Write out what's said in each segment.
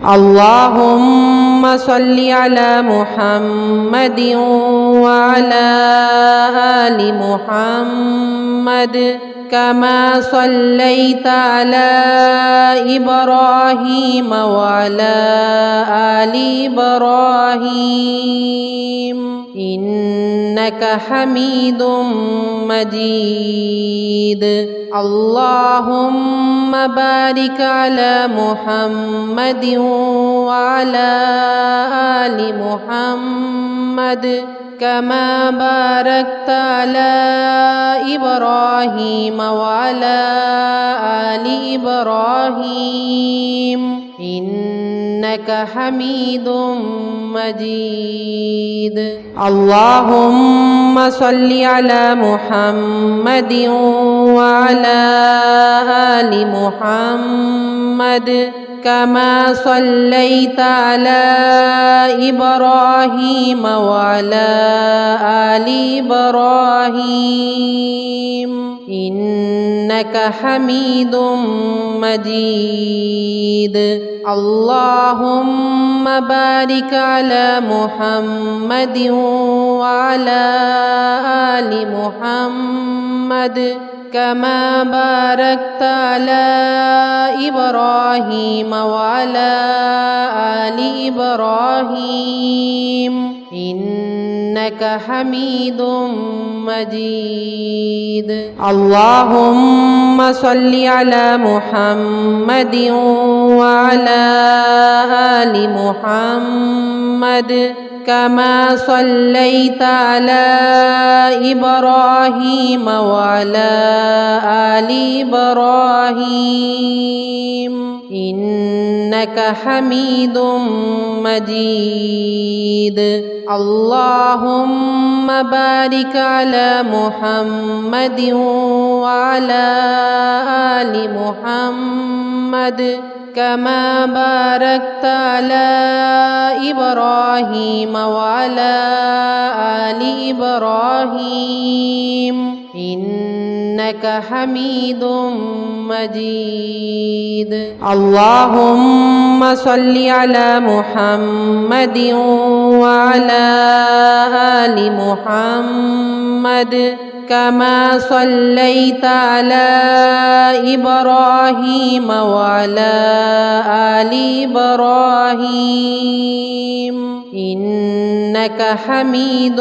اللهم صل على محمد وعلى آل محمد كما صليت على إبراهيم وعلى آل إبراهيم إنك حميد مجيد. اللهم بارك على محمد وعلى آل محمد كما باركت على إبراهيم وعلى آل إبراهيم إنك حميد مجيد. اللهم صل على محمد وعلى آل محمد كما صليت على إبراهيم وعلى آل إبراهيم إنك حميد مجيد. اللهم بارك على محمد وعلى آل محمد كما باركت على إبراهيم وعلى آل إبراهيم إنك حميد مجيد. اللهم صل على محمد وعلى آل محمد كما صليت على إبراهيم وعلى آل إبراهيم إنك حميد مجيد. اللهم بارك على محمد وعلى آل محمد كما باركت على إبراهيم وعلى آل إبراهيم إنك حميد مجيد. اللهم صل على محمد وعلى آل محمد كما صليت على إبراهيم وعلى آل إبراهيم إنك حميد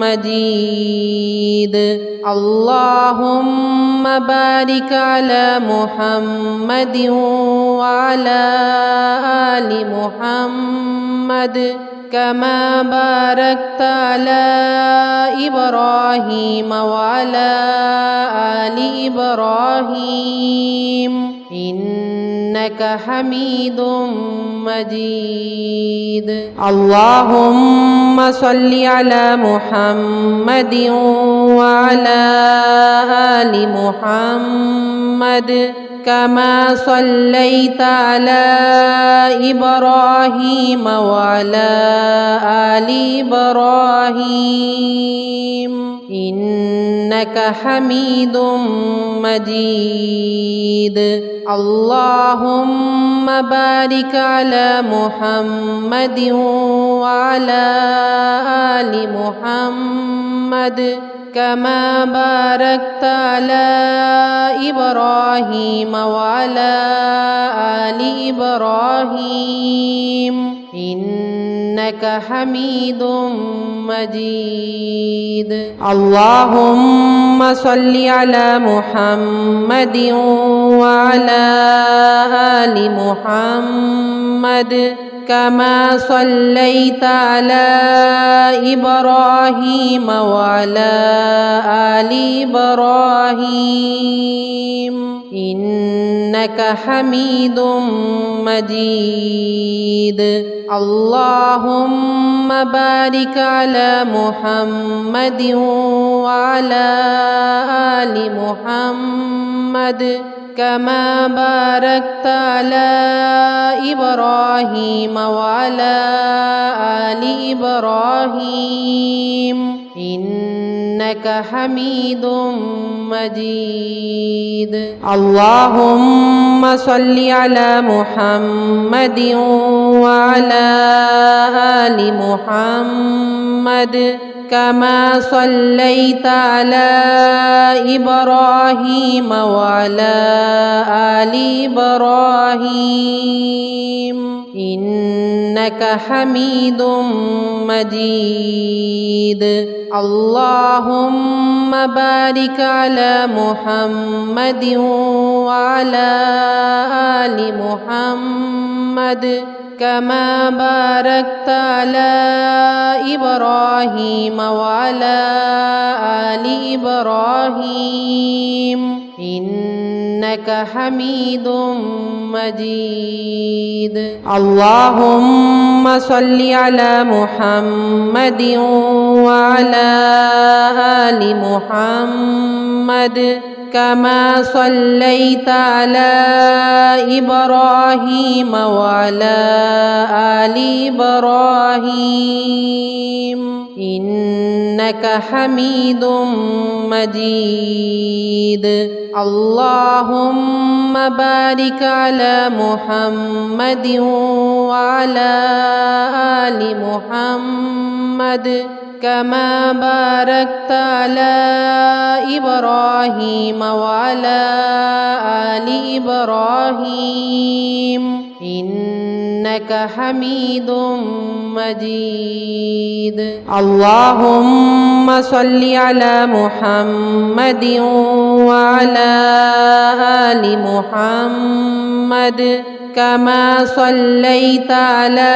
مجيد. اللهم بارك على محمد وعلى آل محمد كما باركت على إبراهيم وعلى آل إبراهيم إنك حميد مجيد. اللهم صل على محمد وعلى آل محمد كما صليت على إبراهيم وعلى آل إبراهيم إنك حميد مجيد. اللهم بارك على محمد وعلى آل محمد كما باركت على إبراهيم وعلى آل إبراهيم إنك حميد مجيد. اللهم صل على محمد وعلى آل محمد كما صليت على إبراهيم وعلى آل إبراهيم إنك حميد مجيد. اللهم بارك على محمد وعلى آل محمد كما باركت على إبراهيم وعلى آل إبراهيم إنك حميد مجيد. اللهم صل على محمد وعلى آل محمد كما صليت على إبراهيم وعلى آل إبراهيم إنك حميد مجيد. اللهم بارك على محمد وعلى آل محمد كما باركت على إبراهيم وعلى آل إبراهيم إنك حميد مجيد. اللهم صل على محمد وعلى آل محمد كما صليت على إبراهيم وعلى آل إبراهيم إنك حميد مجيد. اللهم بارك على محمد وعلى آل محمد كما باركت على إبراهيم وعلى آل إبراهيم إنك حميد مجيد. اللهم صل على محمد وعلى آل محمد كما صليت على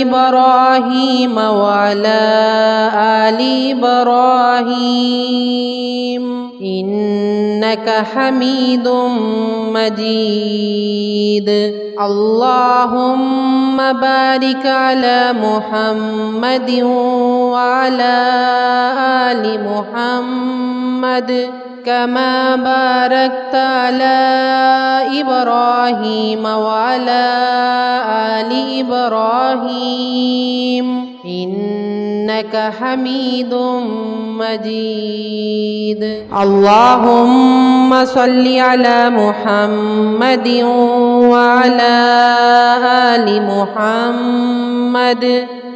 إبراهيم وعلى آل إبراهيم إنك حميد مجيد. اللهم بارك على محمد وعلى آل محمد كما باركت على إبراهيم وعلى آل إبراهيم إنك حميد مجيد. اللهم صل على محمد وعلى آل محمد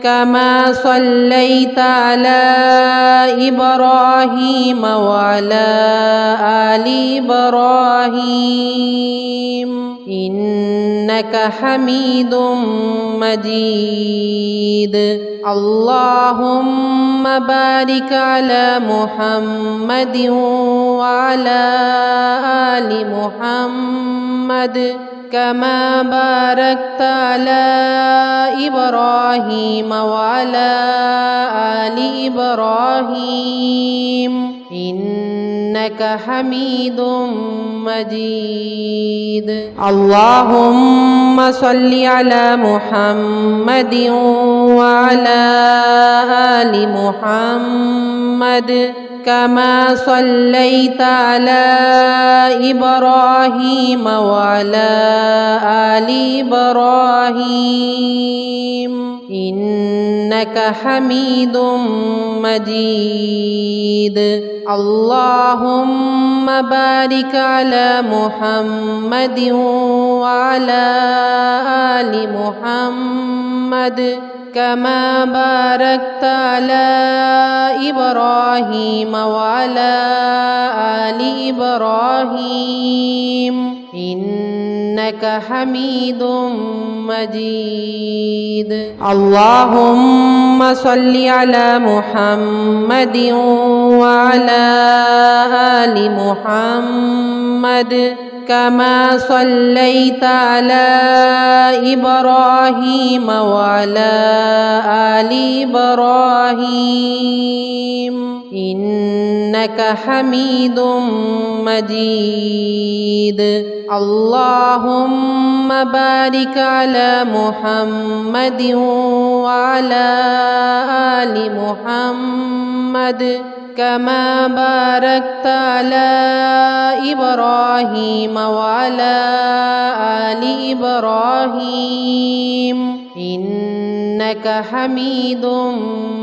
كما صليت على إبراهيم وعلى آل إبراهيم إنك حميد مجيد. اللهم بارك على محمد وعلى آل محمد كما باركت على إبراهيم وعلى آل إبراهيم إنك حميد مجيد. اللهم صل على محمد وعلى آل محمد كما صليت على إبراهيم وعلى آل إبراهيم إنك حميد مجيد. اللهم بارك على محمد وعلى آل محمد كما باركت على إبراهيم وعلى آل إبراهيم إنك حميد مجيد. اللهم صل على محمد وعلى آل محمد كما صليت على إبراهيم وعلى آل إبراهيم إنك حميد مجيد. اللهم بارك على محمد وعلى آل محمد كما باركت على إبراهيم وعلى آل إبراهيم إنك إنك حميد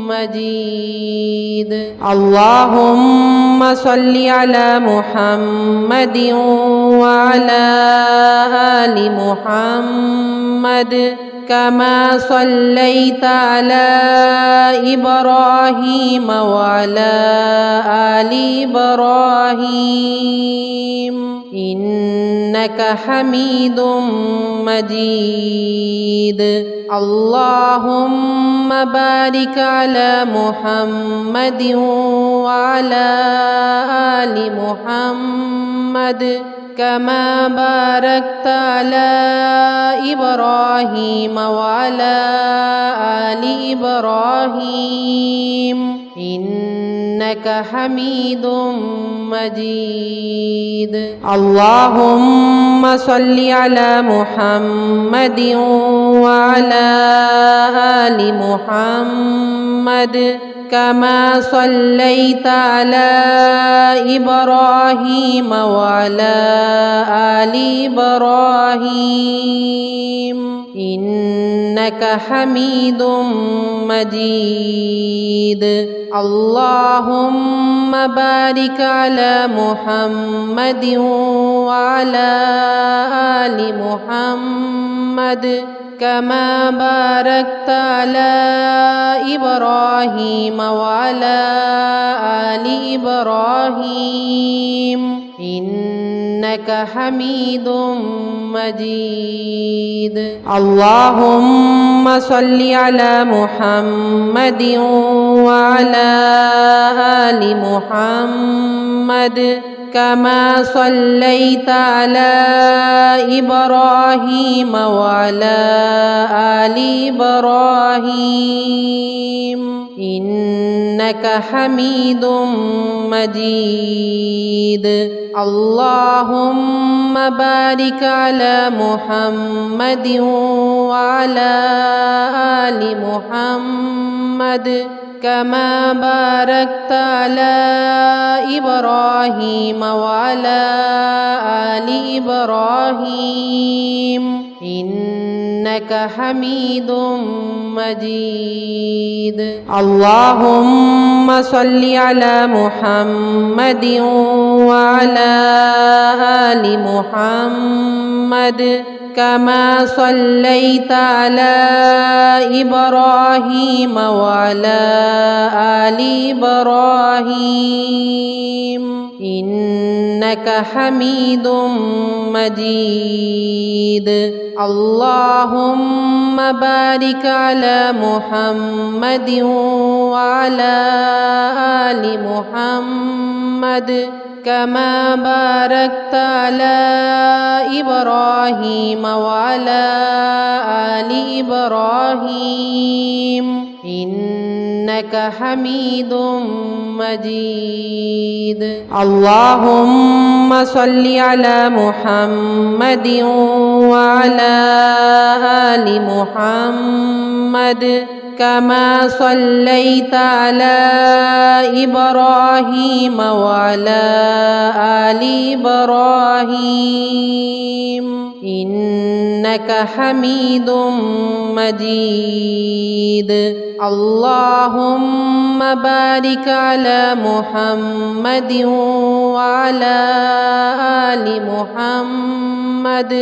مجيد. اللهم صل على محمد وعلى آل محمد كما صليت على إبراهيم وعلى آل إبراهيم إنك حميد مجيد. اللهم بارك على محمد وعلى آل محمد كما باركت على إبراهيم وعلى آل إبراهيم إنك حميد مجيد. اللهم صل على محمد وعلى آل محمد كما صليت على إبراهيم وعلى آل إبراهيم إنك حميد مجيد. اللهم بارك على محمد وعلى آل محمد كما باركت على إبراهيم وعلى آل إبراهيم إنك حميد مجيد. اللهم صل على محمد وعلى آل محمد كما صليت على إبراهيم وعلى آل إبراهيم إنك حميد مجيد. اللهم بارك على محمد وعلى آل محمد كما باركت على إبراهيم وعلى آل إبراهيم إنك حميد مجيد. اللهم صل على محمد وعلى آل محمد كما صليت على إبراهيم وعلى آل إبراهيم إنك حميد مجيد. اللهم بارك على محمد وعلى آل محمد كما باركت على إبراهيم وعلى آل إبراهيم إنك حميد مجيد. اللهم صل على محمد وعلى آل محمد كما صليت على إبراهيم وعلى آل إبراهيم إنك حميد مجيد. اللهم بارك على محمد وعلى آل محمد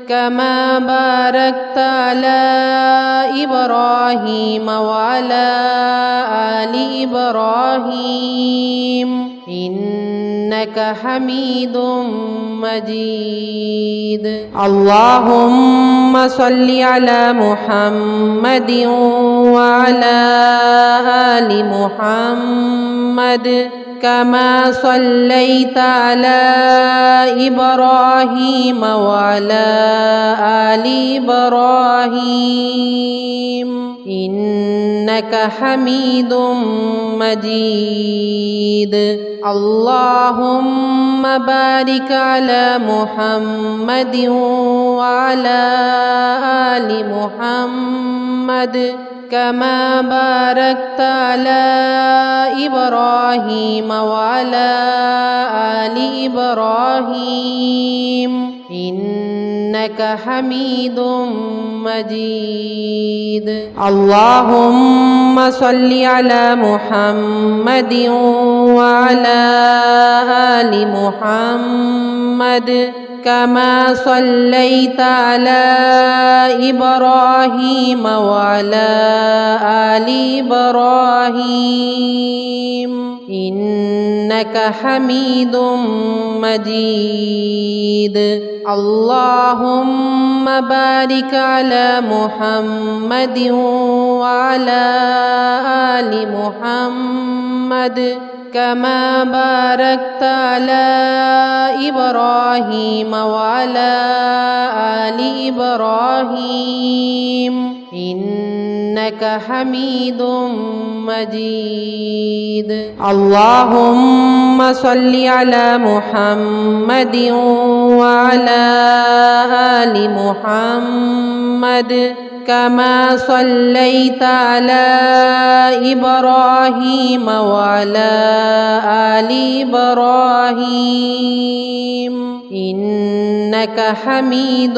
كما باركت على إبراهيم وعلى آل إبراهيم إنك حميد مجيد. اللهم صل على محمد وعلى آل محمد كما صليت على إبراهيم وعلى آل إبراهيم إنك حميد مجيد. اللهم بارك على محمد وعلى آل محمد كما باركت على إبراهيم وعلى آل إبراهيم إنك حميد مجيد. اللهم صل على محمد وعلى آل محمد كما صليت على إبراهيم وعلى آل إبراهيم إنك حميد مجيد. اللهم بارك على محمد وعلى آل محمد كما باركت على إبراهيم وعلى آل إبراهيم إنك حميد مجيد. اللهم صل على محمد وعلى آل محمد كما صليت على إبراهيم وعلى آل إبراهيم إنك حميد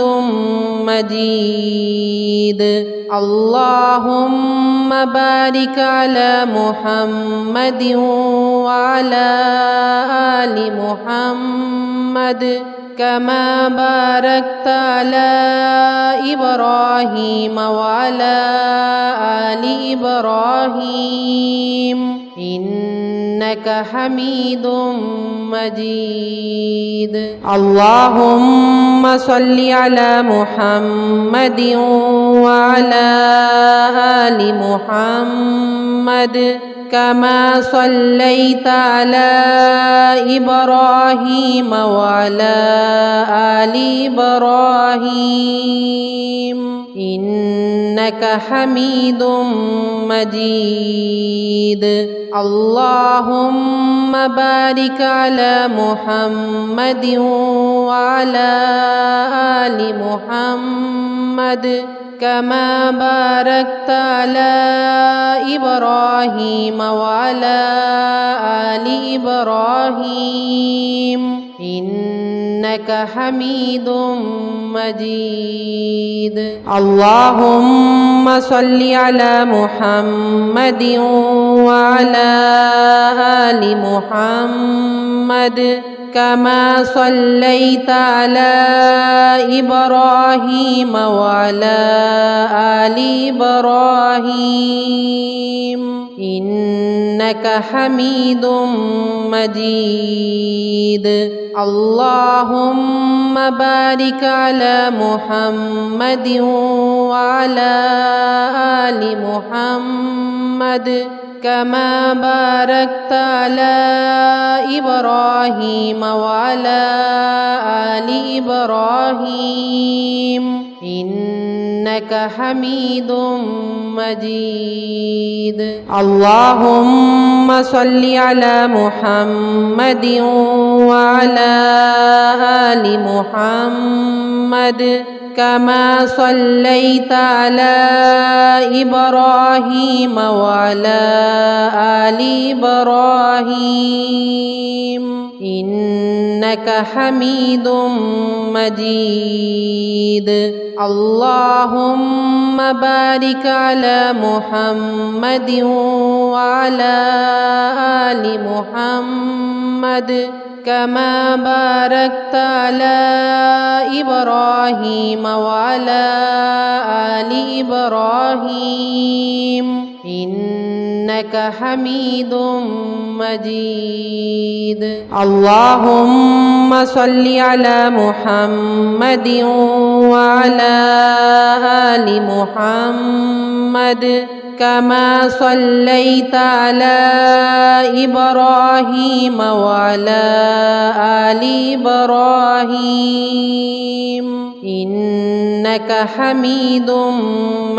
مجيد. اللهم بارك على محمد وعلى آل محمد كما باركت على إبراهيم وعلى آل إبراهيم إنك حميد مجيد. اللهم صل على محمد وعلى آل محمد كما صليت على إبراهيم وعلى آل إبراهيم إنك حميد مجيد. اللهم بارك على محمد وعلى آل محمد كما باركت على إبراهيم وعلى آل إبراهيم إنك حميد مجيد. اللهم صل على محمد وعلى آل محمد كما صليت على إبراهيم وعلى آل إبراهيم إنك حميد مجيد. اللهم بارك على محمد وعلى آل محمد كما باركت على إبراهيم وعلى آل إبراهيم إنك حميد مجيد. اللهم صل على محمد وعلى آل محمد كما صليت على إبراهيم وعلى آل إبراهيم إنك حميد مجيد. اللهم بارك على محمد وعلى آل محمد كما باركت على إبراهيم وعلى آل إبراهيم إنك حميد مجيد. اللهم صل على محمد وعلى آل محمد كما صليت على إبراهيم وعلى آل إبراهيم إنك حميد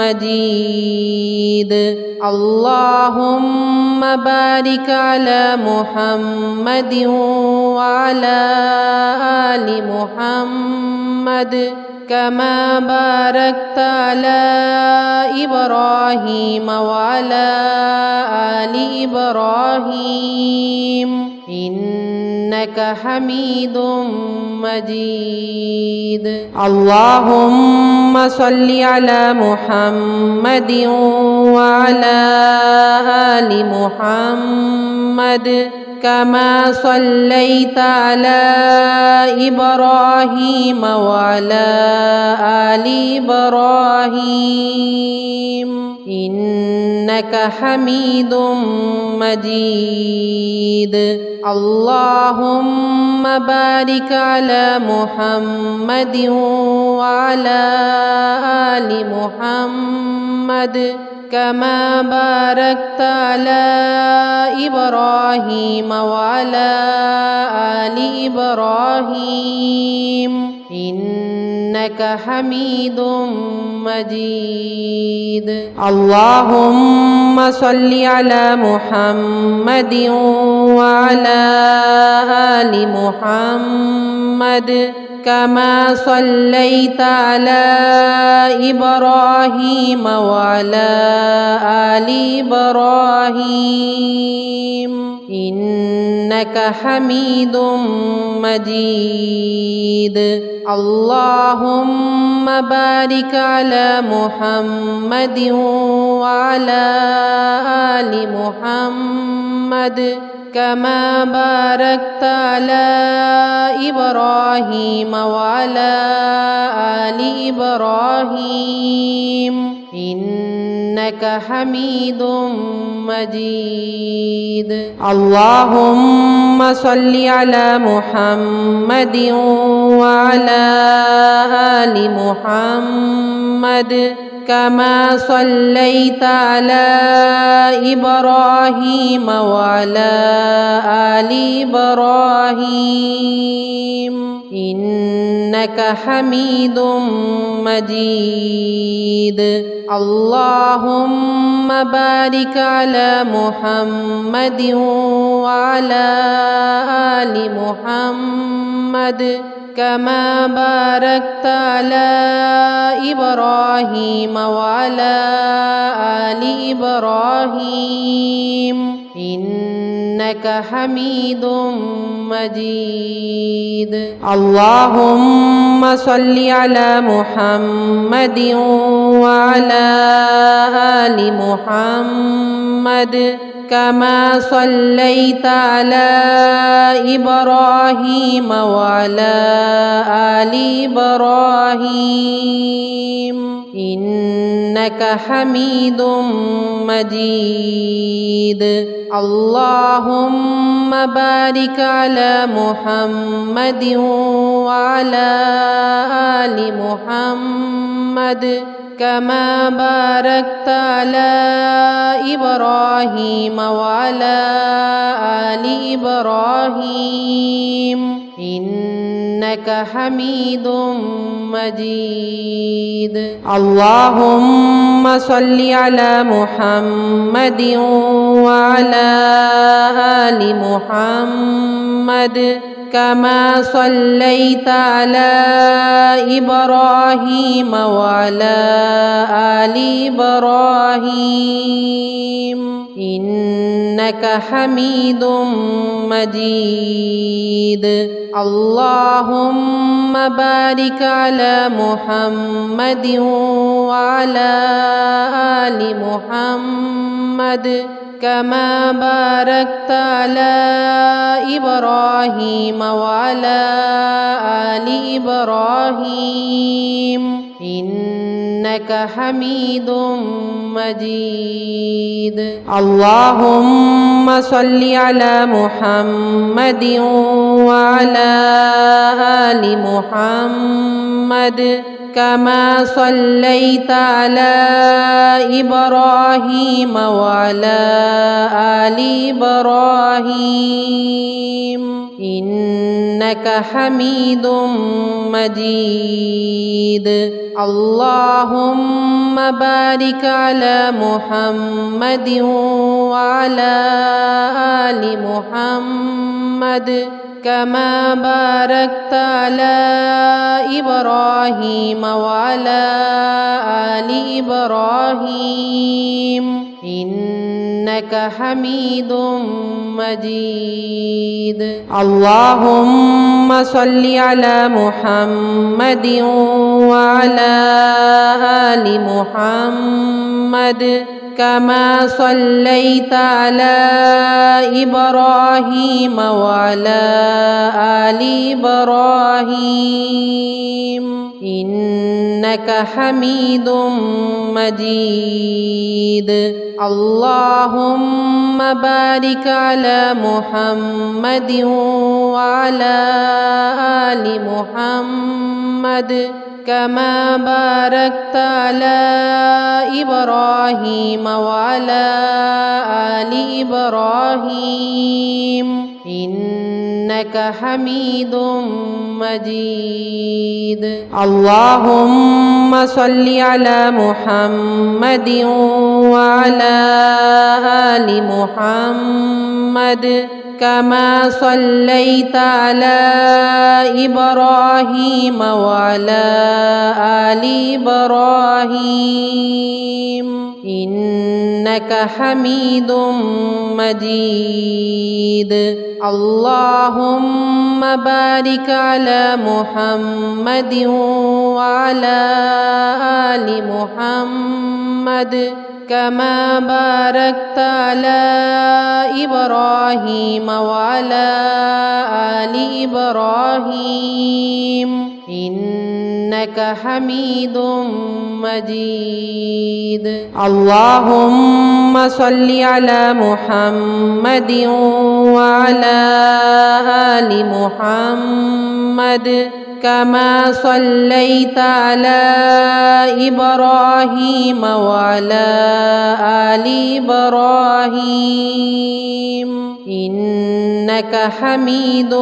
مجيد. اللهم بارك على محمد وعلى آل محمد كما باركت على إبراهيم وعلى آل إبراهيم إنك حميد مجيد. اللهم صل على محمد وعلى آل محمد كما صليت على إبراهيم وعلى آل إبراهيم إنك حميد مجيد. اللهم بارك على محمد وعلى آل محمد كما باركت على إبراهيم وعلى آل إبراهيم إنك حميد مجيد. اللهم صل على محمد وعلى آل محمد كما صليت على إبراهيم وعلى آل إبراهيم إنك حميد مجيد. اللهم بارك على محمد وعلى آل محمد كما باركت على إبراهيم وعلى آل إبراهيم إنك حميد مجيد. اللهم صل على محمد وعلى آل محمد كما صليت على إبراهيم وعلى آل إبراهيم إنك حميد مجيد. اللهم بارك على محمد وعلى آل محمد كما باركت على إبراهيم وعلى آل إبراهيم إنك حميد مجيد. اللهم صل على محمد وعلى آل محمد كما صليت على إبراهيم وعلى آل إبراهيم إنك حميد مجيد. اللهم بارك على محمد وعلى آل محمد كما باركت على إبراهيم وعلى آل إبراهيم إنك حميد مجيد. اللهم صل على محمد وعلى آل محمد كما صليت على إبراهيم وعلى آل إبراهيم إنك حميد مجيد. اللهم بارك على محمد وعلى آل محمد كما باركت على إبراهيم وعلى آل إبراهيم إنك حميد مجيد. اللهم صل على محمد وعلى آل محمد كما صليت على إبراهيم وعلى آل إبراهيم إنك حميد مجيد. اللهم بارك على محمد وعلى آل محمد كما باركت على إبراهيم وعلى آل إبراهيم إنك حميد مجيد. اللهم صل على محمد وعلى آل محمد كما صليت على إبراهيم وعلى آل إبراهيم إنك حميد مجيد. اللهم بارك على محمد وعلى آل محمد كما باركت على إبراهيم وعلى آل إبراهيم إنك حميد مجيد. اللهم صل على محمد وعلى آل محمد كما صليت على إبراهيم وعلى آل إبراهيم إنك حميد مجيد. اللهم بارك على محمد وعلى آل محمد كما باركت على إبراهيم وعلى آل إبراهيم إنك حميد مجيد. اللهم صل على محمد وعلى آل محمد كما صليت على إبراهيم وعلى آل إبراهيم إنك حميد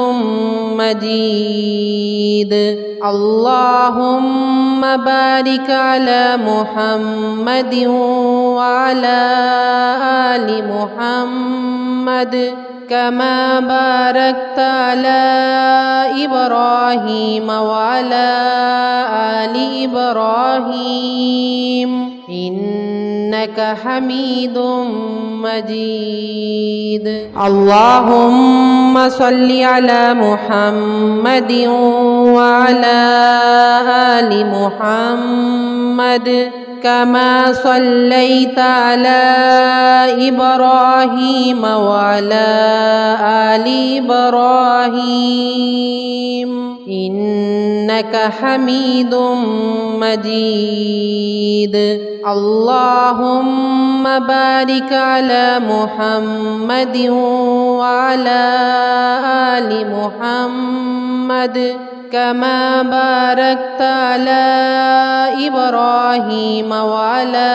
مجيد. اللهم بارك على محمد وعلى آل محمد كما باركت على إبراهيم وعلى آل إبراهيم إنك حميد مجيد. اللهم صل على محمد وعلى آل محمد كما صليت على إبراهيم وعلى آل إبراهيم إنك حميد مجيد. اللهم بارك على محمد وعلى آل محمد كما باركت على إبراهيم وعلى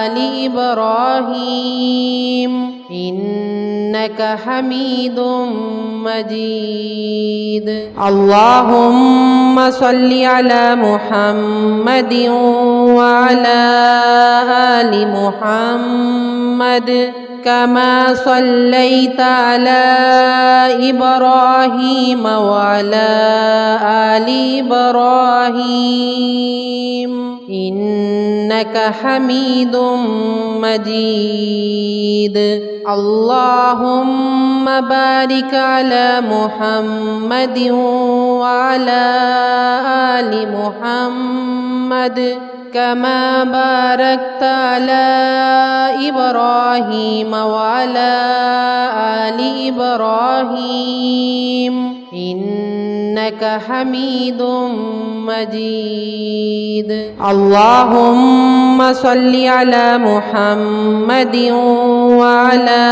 آل إبراهيم إنك حميد مجيد. اللهم صل على محمد وعلى آل محمد كما صليت على إبراهيم وعلى آل إبراهيم إنك حميد مجيد. اللهم بارك على محمد وعلى آل محمد كما باركت على إبراهيم وعلى آل إبراهيم إنك حميد مجيد. اللهم صل على محمد وعلى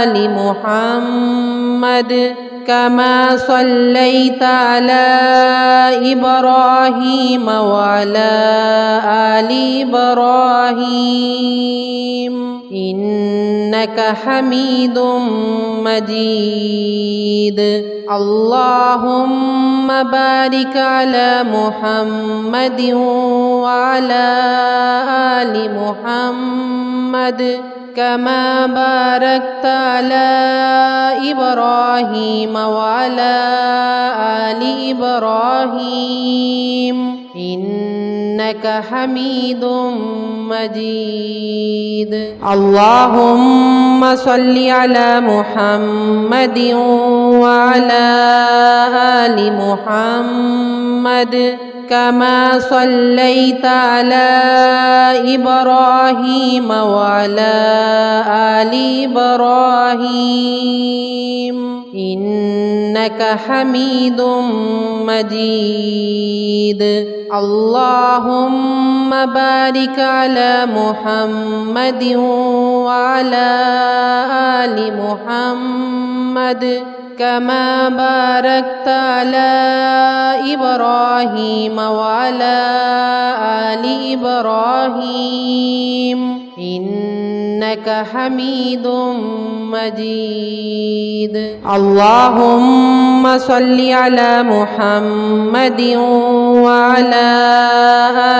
آل محمد كما صليت على إبراهيم وعلى آل إبراهيم إنك حميد مجيد. اللهم بارك على محمد وعلى آل محمد كما باركت على إبراهيم وعلى آل إبراهيم إنك حميد مجيد. اللهم صل على محمد وعلى آل محمد كما صليت على إبراهيم وعلى آل إبراهيم إنك حميد مجيد. اللهم بارك على محمد وعلى آل محمد كما باركت على إبراهيم وعلى آل إبراهيم إنك حميد مجيد. اللهم صل على محمد وعلى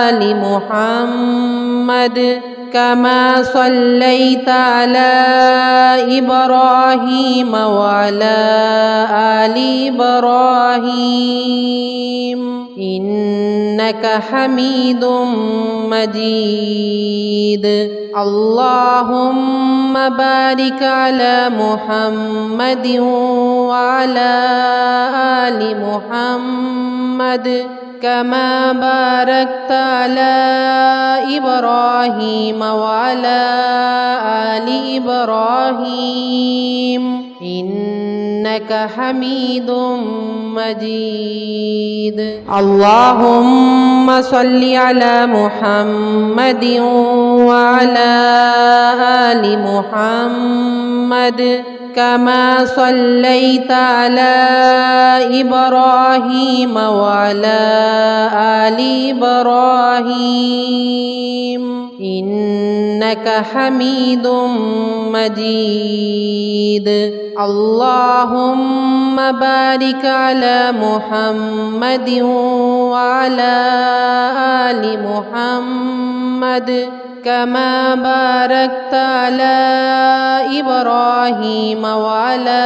آل محمد كما صليت على إبراهيم وعلى آل إبراهيم إنك حميد مجيد. اللهم بارك على محمد وعلى آل محمد كما باركت على إبراهيم وعلى آل إبراهيم إنك حميد مجيد. اللهم صل على محمد وعلى آل محمد كما صليت على إبراهيم وعلى آل إبراهيم إنك حميد مجيد. اللهم بارك على محمد وعلى آل محمد كما باركت على إبراهيم وعلى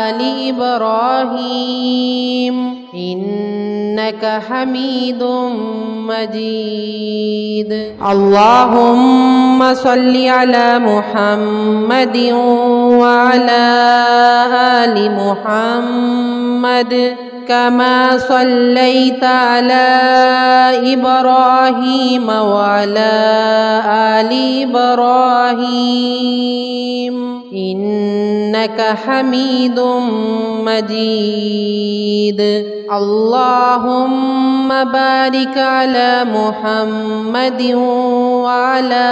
آل إبراهيم إنك حميد مجيد. اللهم صل على محمد وعلى آل محمد كما صليت على إبراهيم وعلى آل إبراهيم إنك حميد مجيد. اللهم بارك على محمد وعلى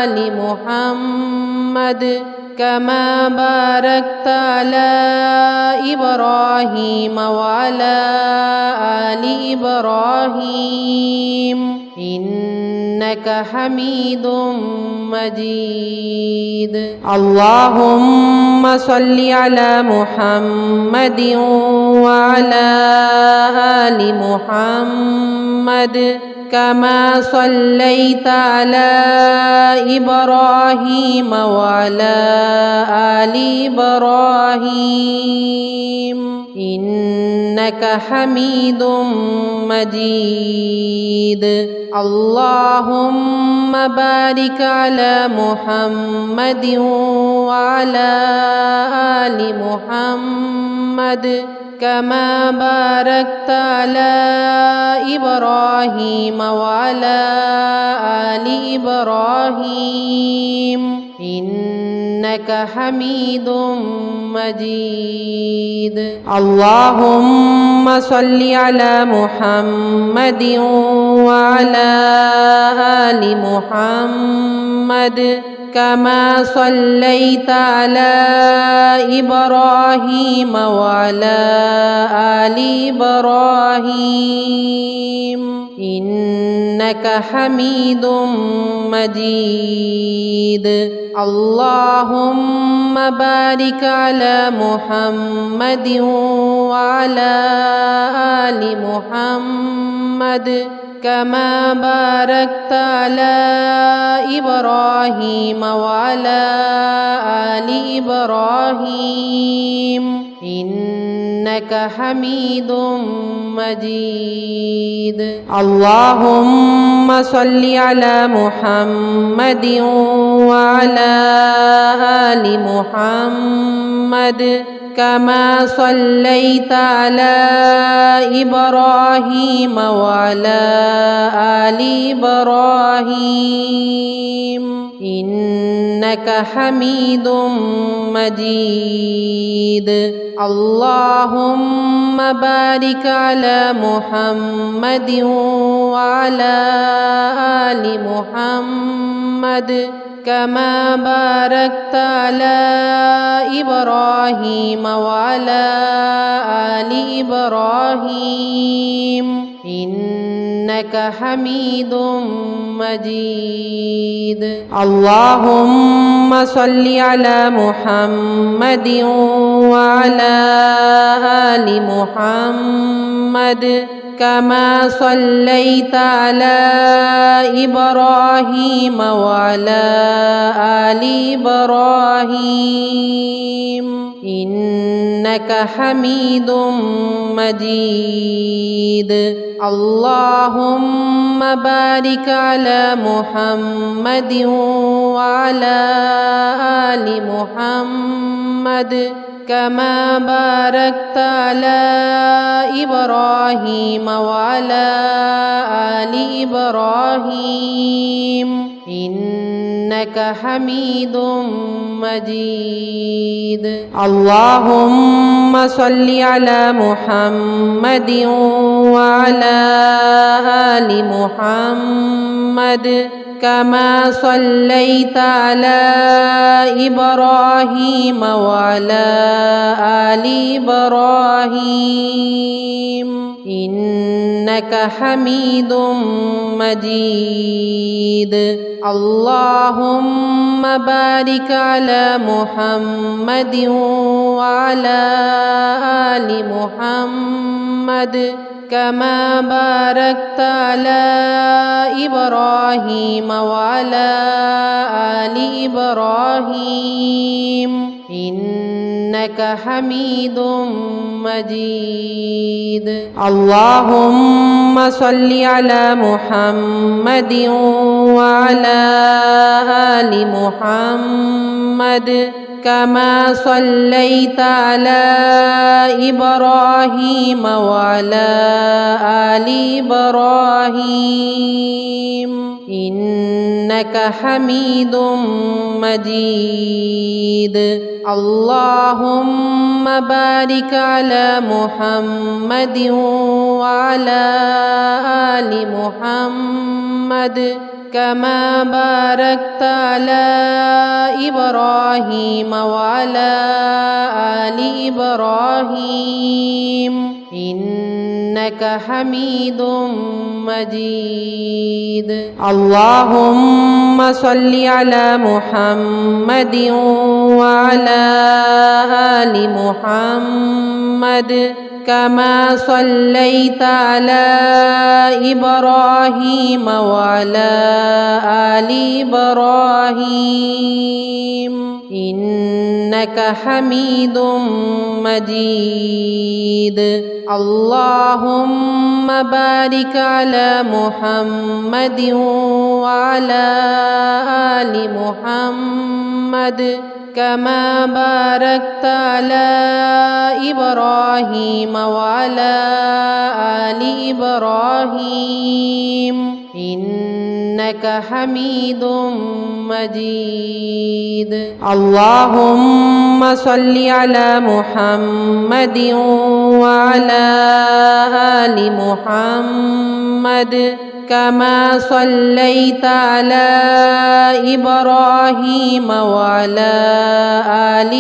آل محمد كما باركت على إبراهيم وعلى آل إبراهيم إنك حميد مجيد. اللهم صل على محمد وعلى آل محمد كما صليت على إبراهيم وعلى آل إبراهيم إنك حميد مجيد. اللهم بارك على محمد وعلى آل محمد كما باركت على إبراهيم وعلى آل إبراهيم إنك حميد مجيد. اللهم صل على محمد وعلى آل محمد كما صليت على إبراهيم وعلى آل إبراهيم إنك حميد مجيد. اللهم بارك على محمد وعلى آل محمد كما باركت على إبراهيم وعلى آل إبراهيم إنك حميد مجيد. اللهم صل على محمد وعلى آل محمد كما صليت على إبراهيم وعلى آل إبراهيم إنك حميد مجيد. اللهم بارك على محمد وعلى آل محمد كما باركت على إبراهيم وعلى آل إبراهيم إنك حميد مجيد. اللهم صل على محمد وعلى آل محمد كما صليت على إبراهيم وعلى آل إبراهيم إنك حميد مجيد. اللهم بارك على محمد وعلى آل محمد كما باركت على إبراهيم وعلى آل إبراهيم إنك حميد مجيد. اللهم صل على محمد وعلى آل محمد كما صليت على إبراهيم وعلى آل إبراهيم إنك حميد مجيد. اللهم بارك على محمد وعلى آل محمد كما باركت على إبراهيم وعلى آل إبراهيم إنك حميد مجيد. اللهم صل على محمد وعلى آل محمد كما صليت على إبراهيم وعلى آل إبراهيم إنك حميد مجيد. اللهم بارك على محمد وعلى آل محمد كما باركت على إبراهيم وعلى آل إبراهيم إنك حميد مجيد. اللهم صل على محمد وعلى آل محمد كما صليت على إبراهيم وعلى آل إبراهيم إنك حميد مجيد. اللهم بارك على محمد وعلى آل محمد كما باركت على إبراهيم وعلى آل إبراهيم إنك حميد مجيد. اللهم صل على محمد وعلى آل محمد كما صليت على إبراهيم وعلى آل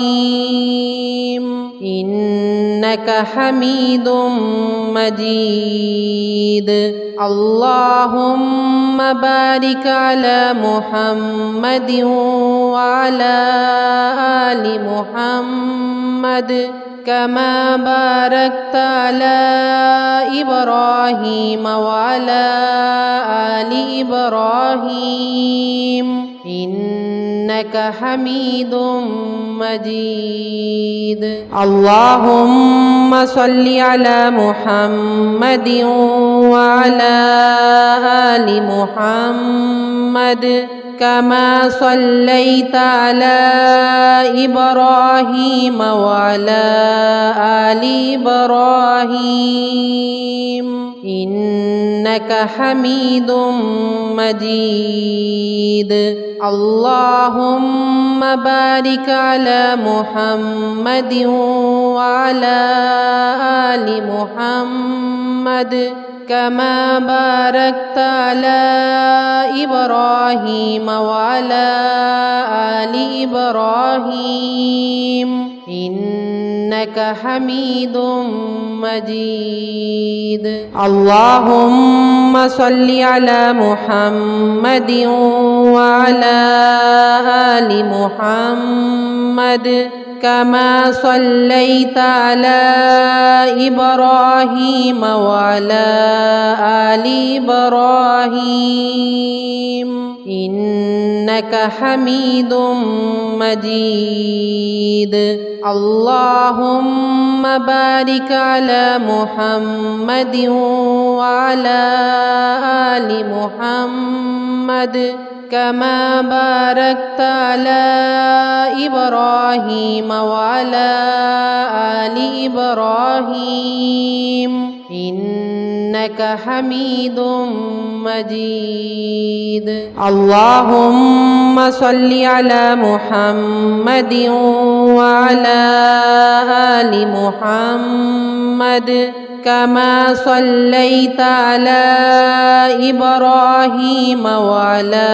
إبراهيم إنك حميد مجيد. اللهم بارك على محمد وعلى آل محمد كما باركت على إبراهيم وعلى آل إبراهيم إنك حميد مجيد. اللهم صل على محمد وعلى آل محمد كما صليت على إبراهيم وعلى آل إبراهيم إنك حميد مجيد. اللهم بارك على محمد وعلى آل محمد كما باركت على إبراهيم وعلى آل إبراهيم إنك حميد مجيد. اللهم صل على محمد وعلى آل محمد كما صليت على إبراهيم وعلى آل إبراهيم إنك حميد مجيد. اللهم بارك على محمد وعلى آل محمد كما باركت على إبراهيم وعلى آل إبراهيم إنك حميد مجيد. اللهم صل على محمد وعلى آل محمد كما صليت على إبراهيم وعلى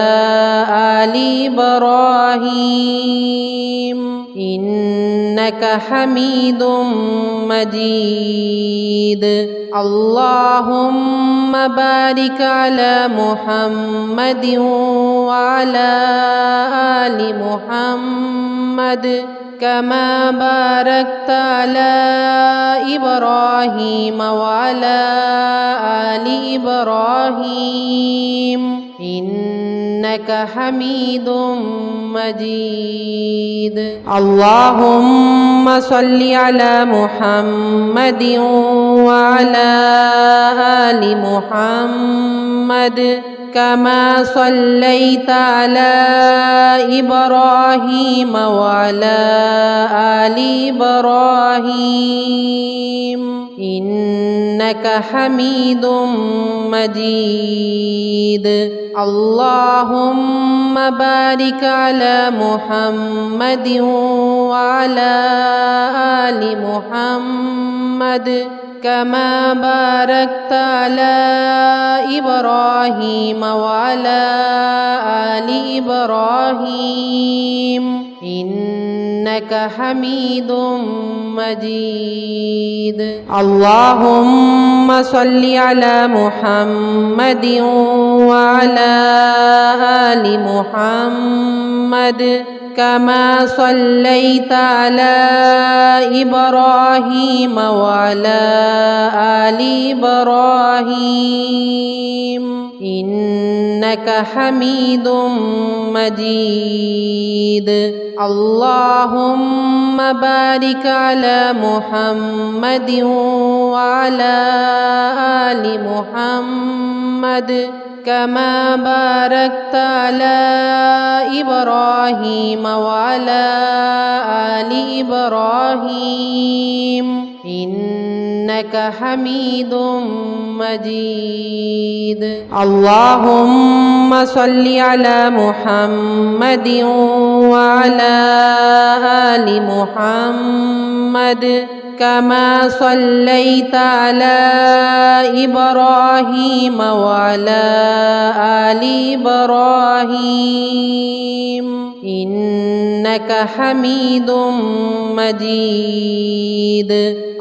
آل إبراهيم إنك حميد مجيد. اللهم بارك على محمد وعلى آل محمد كما باركت على إبراهيم وعلى آل إبراهيم إنك حميد مجيد. اللهم صل على محمد وعلى آل محمد كما صليت على إبراهيم وعلى آل إبراهيم إنك حميد مجيد. اللهم بارك على محمد وعلى آل محمد كما باركت على إبراهيم وعلى آل إبراهيم إنك حميد مجيد. اللهم صل على محمد وعلى آل محمد كما صليت على إبراهيم وعلى آل إبراهيم إنك حميد مجيد. اللهم بارك على محمد وعلى آل محمد كما باركت على إبراهيم وعلى آل إبراهيم إنك حميد مجيد. اللهم صل على محمد وعلى آل محمد كما صليت على إبراهيم وعلى آل إبراهيم إنك حميد مجيد.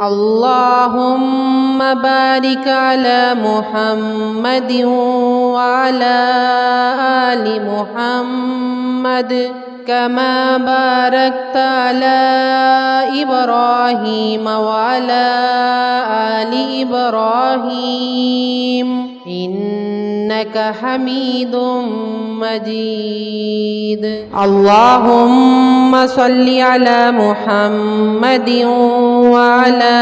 اللهم بارك على محمد وعلى آل محمد كما باركت على إبراهيم وعلى آل إبراهيم إنك حميد مجيد. اللهم صل على محمد وعلى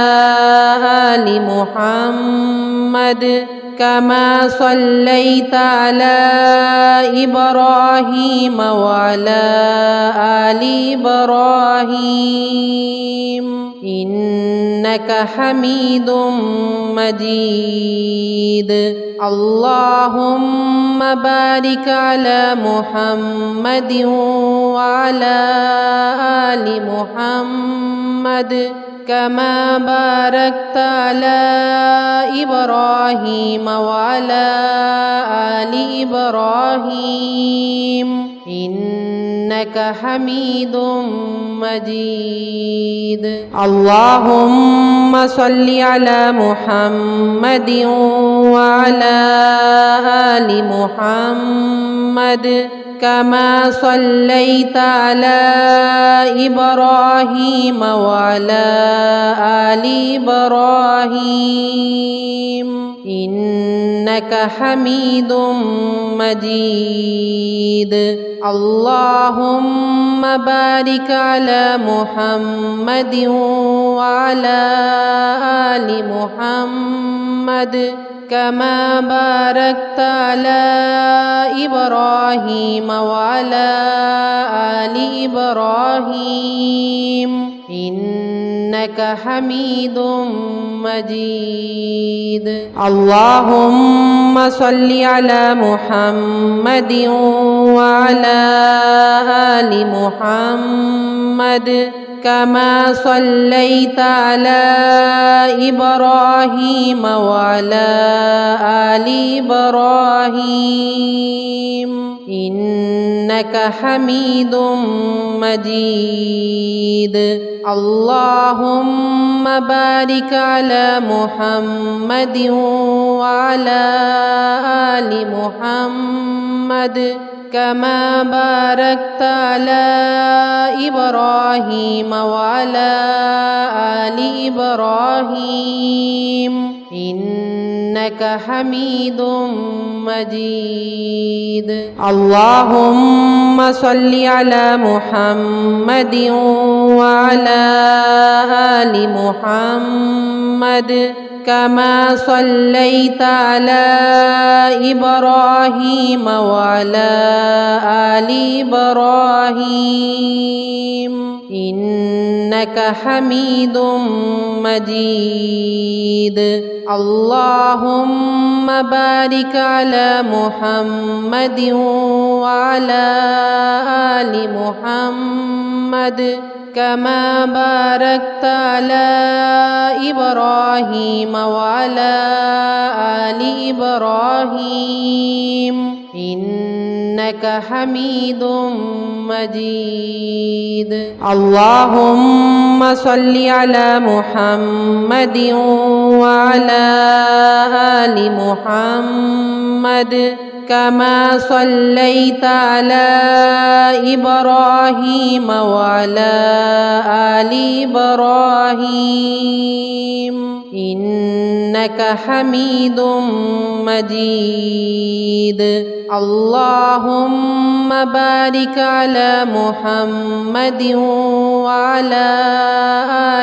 آل محمد كما صليت على إبراهيم وعلى آل إبراهيم إنك حميد مجيد. اللهم بارك على محمد وعلى آل محمد كما باركت على إبراهيم وعلى آل إبراهيم إنك حميد مجيد. اللهم صل على محمد وعلى آل محمد كما صليت على إبراهيم وعلى آل إبراهيم إنك حميد مجيد. اللهم بارك على محمد وعلى آل محمد كما باركت على إبراهيم وعلى آل إبراهيم إنك حميد مجيد. اللهم صل على محمد وعلى آل محمد كما صليت على إبراهيم وعلى آل إبراهيم إنك حميد مجيد. اللهم بارك على محمد وعلى آل محمد كما باركت على إبراهيم وعلى آل إبراهيم إنك حميد مجيد. اللهم صل على محمد وعلى آل محمد كما صليت على إبراهيم وعلى آل إبراهيم إنك حميد مجيد. اللهم بارك على محمد وعلى آل محمد كما باركت على إبراهيم وعلى آل إبراهيم إنك حميد مجيد. اللهم صل على محمد وعلى آل محمد كما صليت على إبراهيم وعلى آل إبراهيم إنك حميد مجيد. اللهم بارك على محمد وعلى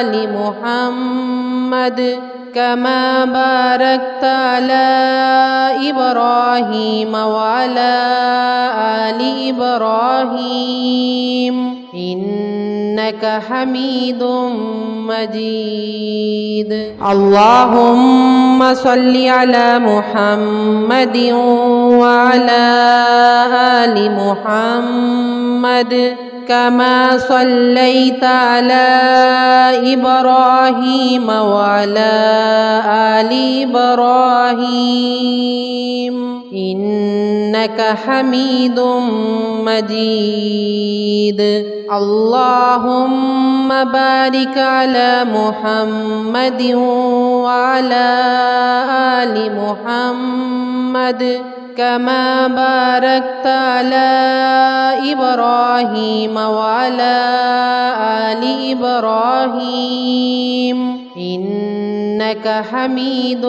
آل محمد كما باركت على إبراهيم وعلى آل إبراهيم إنك حميد مجيد. اللهم صل على محمد وعلى آل محمد كما صليت على إبراهيم وعلى آل إبراهيم إنك حميد مجيد. اللهم بارك على محمد وعلى آل محمد كما باركت على إبراهيم وعلى آل إبراهيم إنك حميد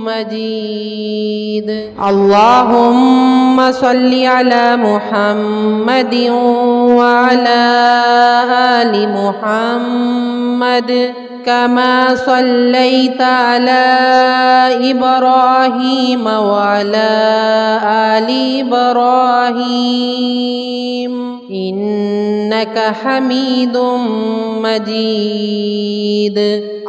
مجيد. اللهم صل على محمد وعلى آل محمد كما صليت على إبراهيم وعلى آل إبراهيم إنك حميد مجيد.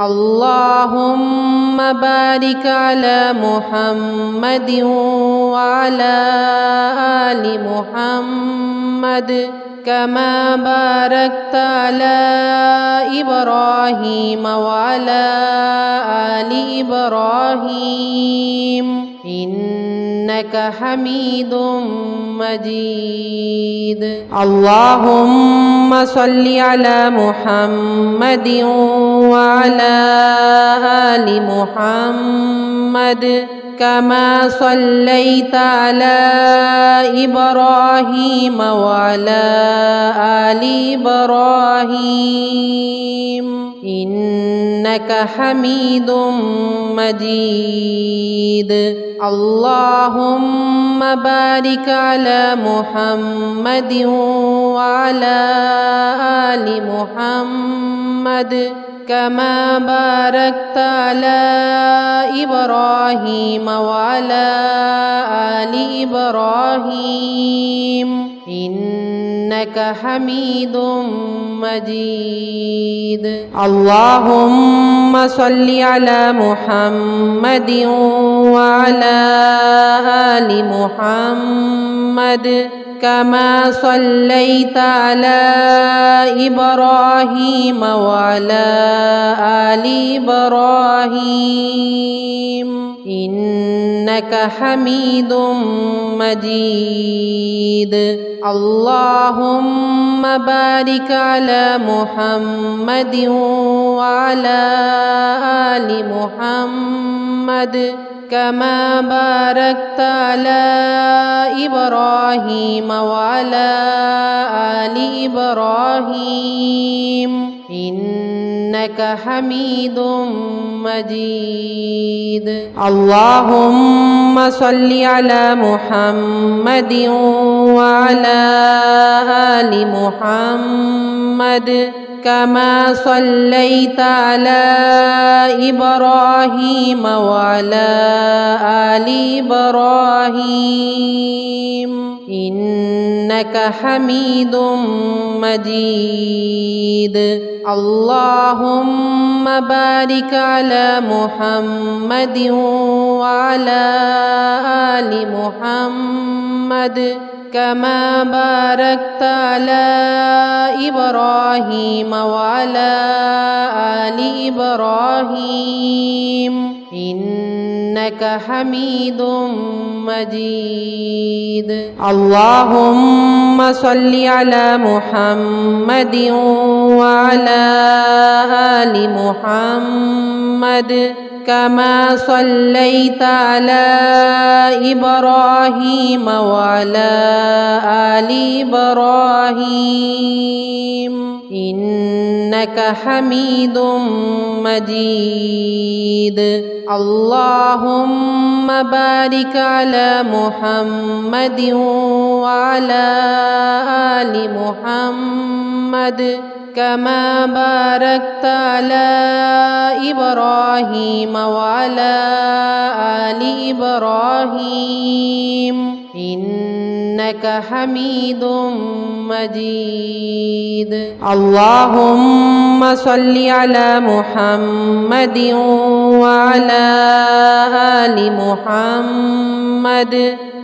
اللهم بارك على محمد وعلى آل محمد كما باركت على إبراهيم وعلى آل إبراهيم إنك حميد مجيد. اللهم صل على محمد وعلى آل محمد كما صليت على إبراهيم وعلى آل إبراهيم إنك حميد مجيد. اللهم بارك على محمد وعلى آل محمد كما باركت على إبراهيم وعلى آل إبراهيم إنك حميد مجيد. اللهم صل على محمد وعلى آل محمد كما صليت على إبراهيم وعلى آل إبراهيم إنك حميد مجيد. اللهم بارك على محمد وعلى آل محمد كما باركت على إبراهيم وعلى آل إبراهيم إنك حميد مجيد. اللهم صل على محمد وعلى آل محمد كما صليت على إبراهيم وعلى آل إبراهيم إنك حميد مجيد. اللهم بارك على محمد وعلى آل محمد كما باركت على إبراهيم وعلى آل إبراهيم إنك حميد مجيد. اللهم صل على محمد وعلى آل محمد كما صليت على إبراهيم وعلى آل إبراهيم إنك حميد مجيد. اللهم بارك على محمد وعلى آل محمد كما باركت على إبراهيم وعلى آل إبراهيم إنك حميد مجيد. اللهم صل على محمد وعلى آل محمد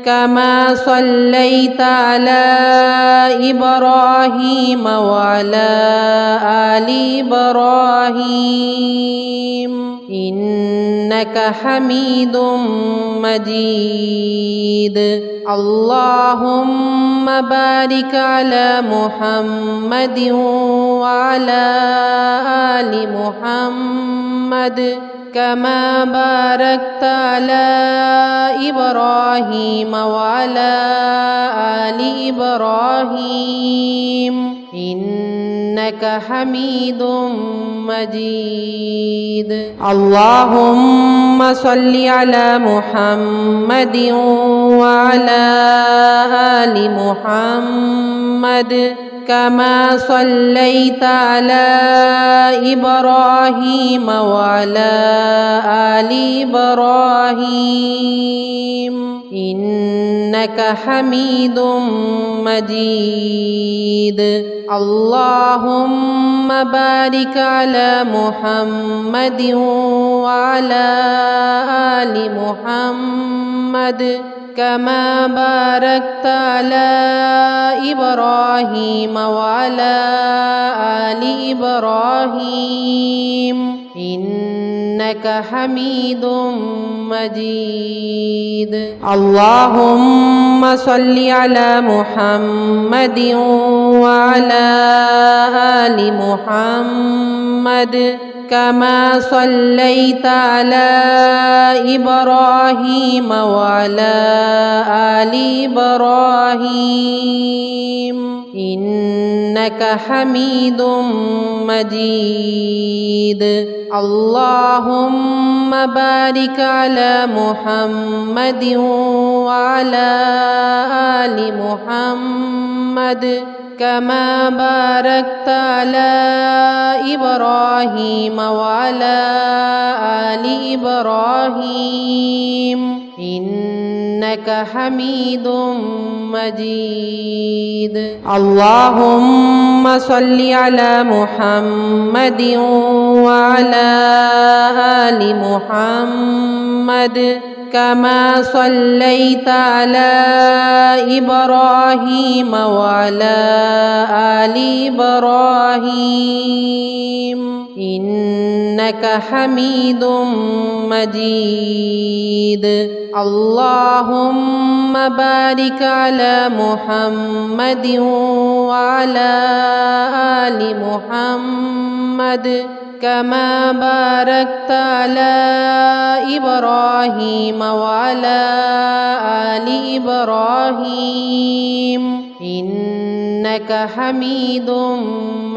كما صليت على إبراهيم وعلى آل إبراهيم إنك حميد مجيد. اللهم بارك على محمد وعلى آل محمد كما باركت على إبراهيم وعلى آل إبراهيم إنك حميد مجيد. اللهم صل على محمد وعلى آل محمد كما صليت على إبراهيم وعلى آل إبراهيم إنك حميد مجيد. اللهم بارك على محمد وعلى آل محمد كما باركت على إبراهيم وعلى آل إبراهيم إنك حميد مجيد. اللهم صل على محمد وعلى آل محمد كما صليت على إبراهيم وعلى آل إبراهيم إنك حميد مجيد. اللهم بارك على محمد وعلى آل محمد كما باركت على إبراهيم وعلى آل إبراهيم إنك حميد مجيد. اللهم صل على محمد وعلى آل محمد كما صليت على إبراهيم وعلى آل إبراهيم إنك حميد مجيد. اللهم بارك على محمد وعلى آل محمد كما باركت على إبراهيم وعلى آل إبراهيم إنك حميد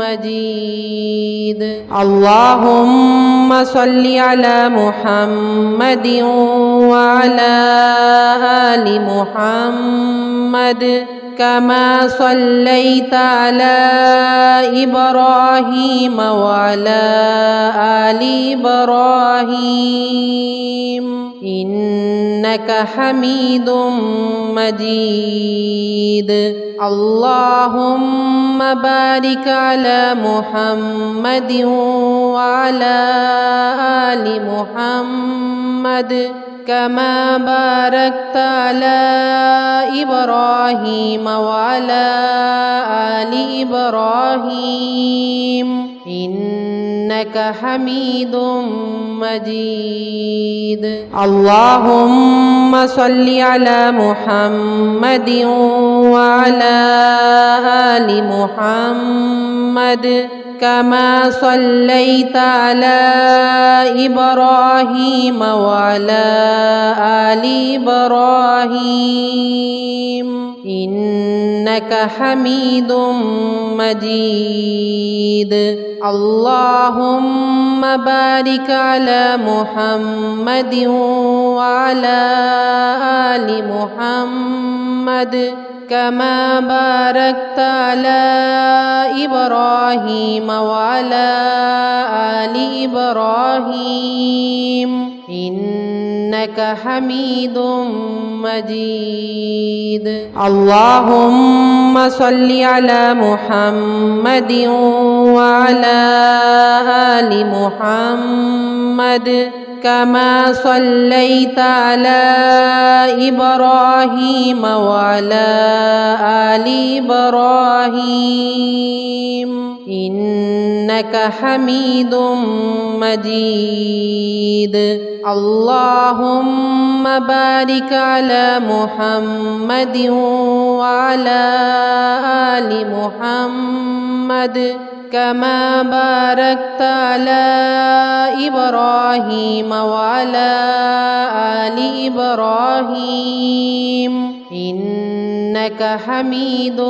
مجيد. اللهم صل على محمد وعلى آل محمد كما صليت على إبراهيم وعلى آل إبراهيم إنك حميد مجيد. اللهم بارك على محمد وعلى آل محمد كما باركت على إبراهيم وعلى آل إبراهيم إنك حميد مجيد. اللهم صل على محمد وعلى آل محمد كما صليت على إبراهيم وعلى آل إبراهيم إنك حميد مجيد. اللهم بارك على محمد وعلى آل محمد كما باركت على إبراهيم وعلى آل إبراهيم إنك حميد مجيد. اللهم صل على محمد وعلى آل محمد كما صليت على إبراهيم وعلى آل إبراهيم إنك حميد مجيد. اللهم بارك على محمد وعلى آل محمد كما باركت على إبراهيم وعلى آل إبراهيم إنك حميد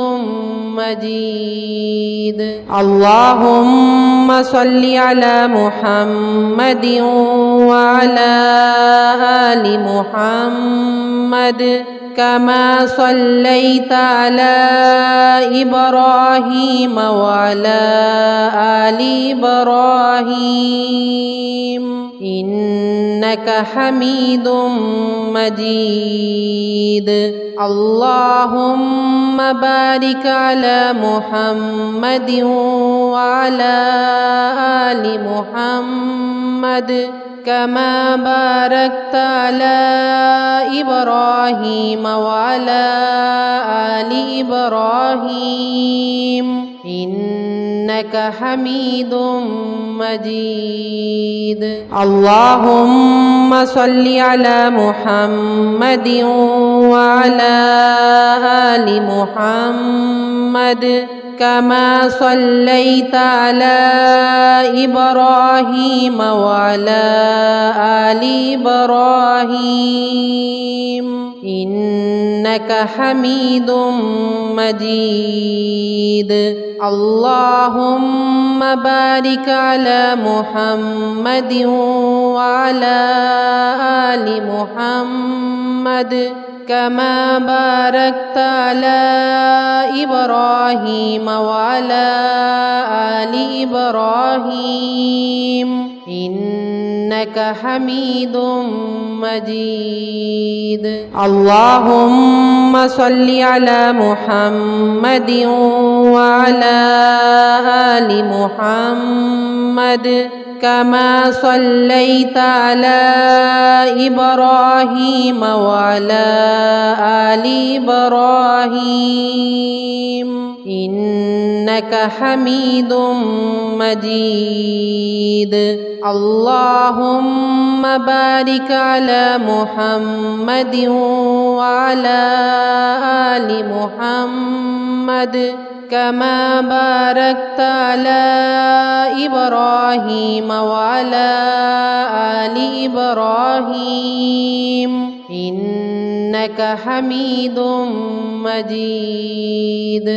مجيد. اللهم صل على محمد وعلى آل محمد كما صليت على إبراهيم وعلى آل إبراهيم إنك حميد مجيد. اللهم بارك على محمد وعلى آل محمد كما باركت على إبراهيم وعلى آل إبراهيم إنك حميد مجيد. اللهم صل على محمد وعلى آل محمد كما صليت على إبراهيم وعلى آل إبراهيم إنك حميد مجيد. اللهم بارك على محمد وعلى آل محمد كما باركت على إبراهيم وعلى آل إبراهيم إنك حميد مجيد. اللهم صل على محمد وعلى آل محمد كما صليت على إبراهيم وعلى آل إبراهيم إنك حميد مجيد. اللهم بارك على محمد وعلى آل محمد كما باركت على إبراهيم وعلى آل إبراهيم إنك حميد مجيد.